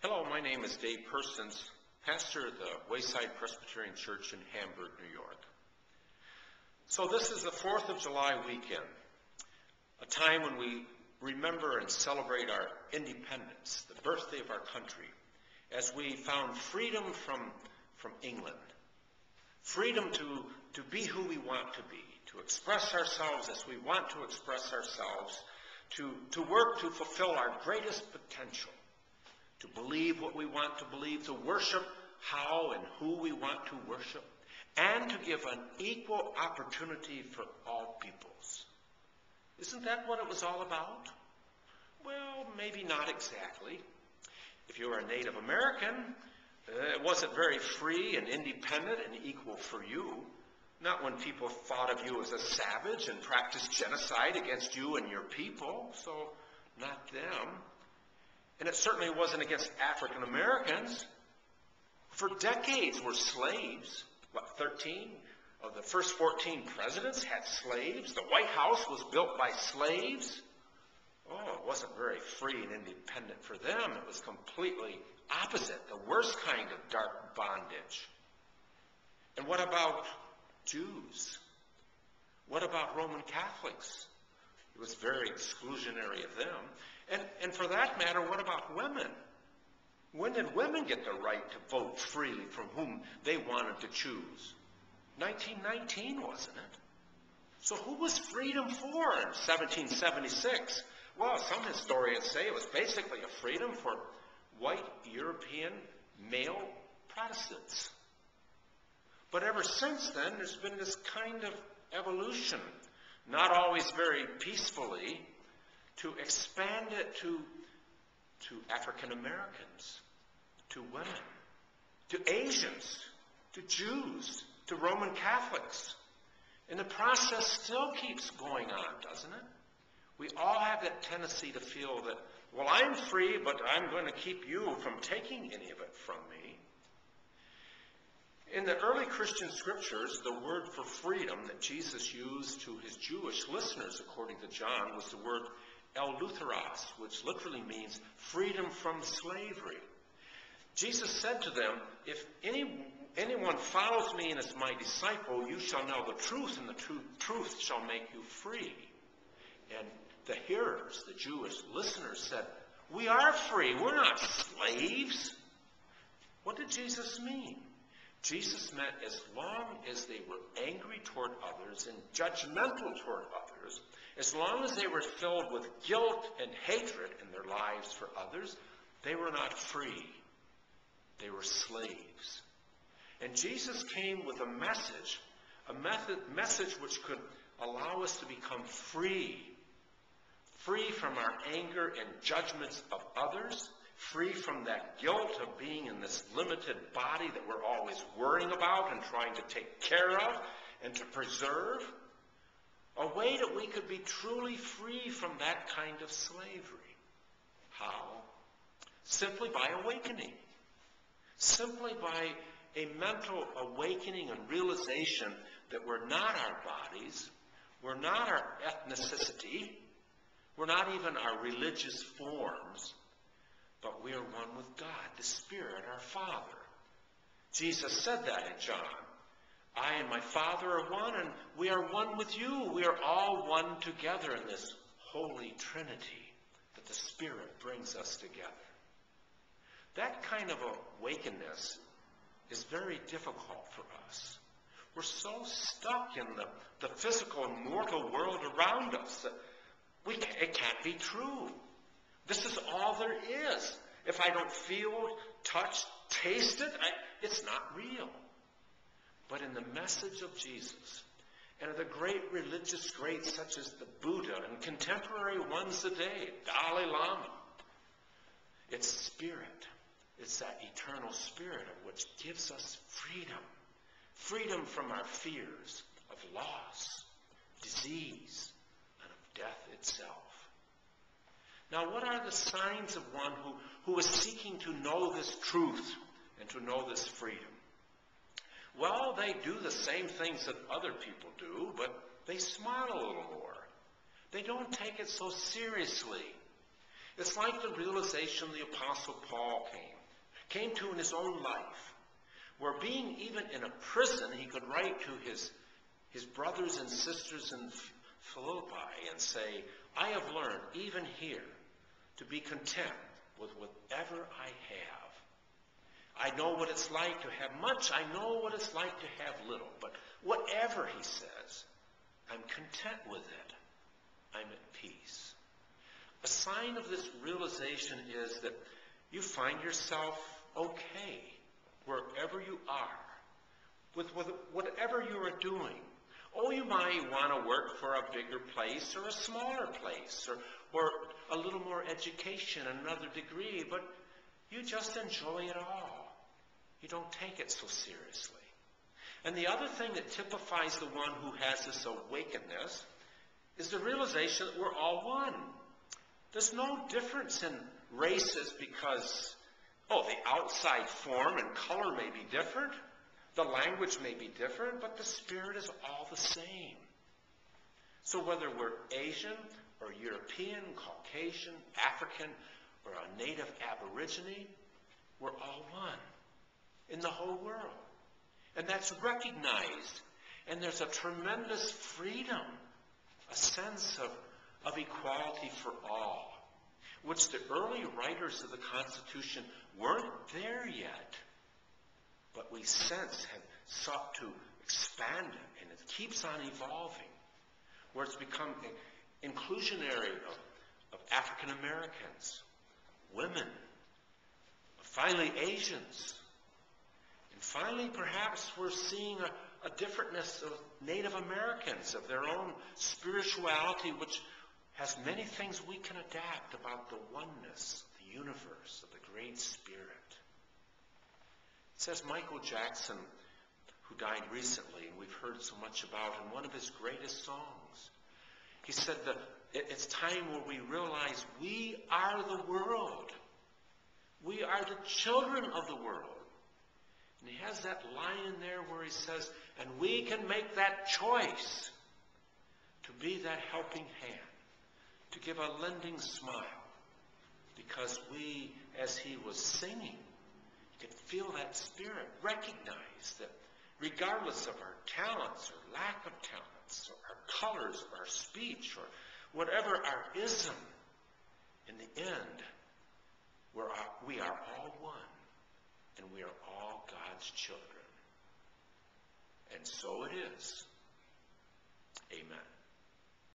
Hello, my name is Dave Persons, pastor of the Wayside Presbyterian Church in Hamburg, New York. So this is the 4th of July weekend, a time when we remember and celebrate our independence, the birthday of our country, as we found freedom from England. Freedom to be who we want to be, to express ourselves as we want to express ourselves, to work to fulfill our greatest potential, to believe what we want to believe, to worship how and who we want to worship, and to give an equal opportunity for all peoples. Isn't that what it was all about? Well, maybe not exactly. If you were a Native American, it wasn't very free and independent and equal for you. Not when people thought of you as a savage and practiced genocide against you and your people. So, not them. And it certainly wasn't against African Americans. For decades were slaves. 13 of the first 14 presidents had slaves. The White House was built by slaves. Oh, it wasn't very free and independent for them. It was completely opposite, the worst kind of dark bondage. And what about Jews? What about Roman Catholics? It was very exclusionary of them. And for that matter, what about women? When did women get the right to vote freely from whom they wanted to choose? 1919, wasn't it? So who was freedom for in 1776? Well, some historians say it was basically a freedom for white European male Protestants. But ever since then, there's been this kind of evolution, not always very peacefully, to expand it to African Americans, to women, to Asians, to Jews, to Roman Catholics. And the process still keeps going on, doesn't it? We all have that tendency to feel that, well, I'm free, but I'm going to keep you from taking any of it from me. In the early Christian scriptures, the word for freedom that Jesus used to his Jewish listeners, according to John, was the word eleutheros, which literally means freedom from slavery. Jesus said to them, if anyone follows me and is my disciple, you shall know the truth, and the truth shall make you free. And the hearers, the Jewish listeners, said, we are free. We're not slaves. What did Jesus mean? Jesus meant as long as they were angry toward others and judgmental toward others, as long as they were filled with guilt and hatred in their lives for others, they were not free. They were slaves. And Jesus came with a message which could allow us to become free from our anger and judgments of others, free from that guilt of being in this limited body that we're always worrying about and trying to take care of and to preserve. A way that we could be truly free from that kind of slavery. How? Simply by awakening. Simply by a mental awakening and realization that we're not our bodies, we're not our ethnicity, we're not even our religious forms, but we are one with God, the Spirit, our Father. Jesus said that in John. I and my Father are one, and we are one with you. We are all one together in this holy Trinity that the Spirit brings us together. That kind of awakeness is very difficult for us. We're so stuck in the physical and mortal world around us that it can't be true. This is all there is. If I don't feel, touch, taste it, it's not real. But in the message of Jesus, and of the great religious greats such as the Buddha and contemporary ones today, Dalai Lama, it's spirit. It's that eternal spirit of which gives us freedom. Freedom from our fears of loss, disease, and of death itself. Now, what are the signs of one who is seeking to know this truth and to know this freedom? Well, they do the same things that other people do, but they smile a little more. They don't take it so seriously. It's like the realization the Apostle Paul came to in his own life, where being even in a prison, he could write to his brothers and sisters in Philippi and say, I have learned, even here, to be content with whatever I have. I know what it's like to have much. I know what it's like to have little. But whatever, he says, I'm content with it. I'm at peace. A sign of this realization is that you find yourself okay wherever you are, with whatever you are doing. Oh, you might want to work for a bigger place or a smaller place or a little more education, another degree, but you just enjoy it all. You don't take it so seriously. And the other thing that typifies the one who has this awakeness is the realization that we're all one. There's no difference in races because, the outside form and color may be different. The language may be different, but the spirit is all the same. So whether we're Asian or European, Caucasian, African, or a native Aborigine, we're all one in the whole world. And that's recognized. And there's a tremendous freedom, a sense of equality for all, which the early writers of the Constitution weren't there yet. But we sense have sought to expand it, and it keeps on evolving, where it's become inclusionary of African Americans, women, finally Asians, and finally perhaps we're seeing a differentness of Native Americans, of their own spirituality, which has many things we can adapt about the oneness, the universe, of the Great Spirit. It says Michael Jackson, who died recently, and we've heard so much about in one of his greatest songs, he said that it's time where we realize we are the world. We are the children of the world. And he has that line in there where he says, and we can make that choice to be that helping hand, to give a lending smile, because we, as he was singing, could feel that spirit, recognize that regardless of our talents or lack of talents, or our colors, or our speech, or whatever our ism, in the end, we are all one, and we are all God's children. And so it is. Amen.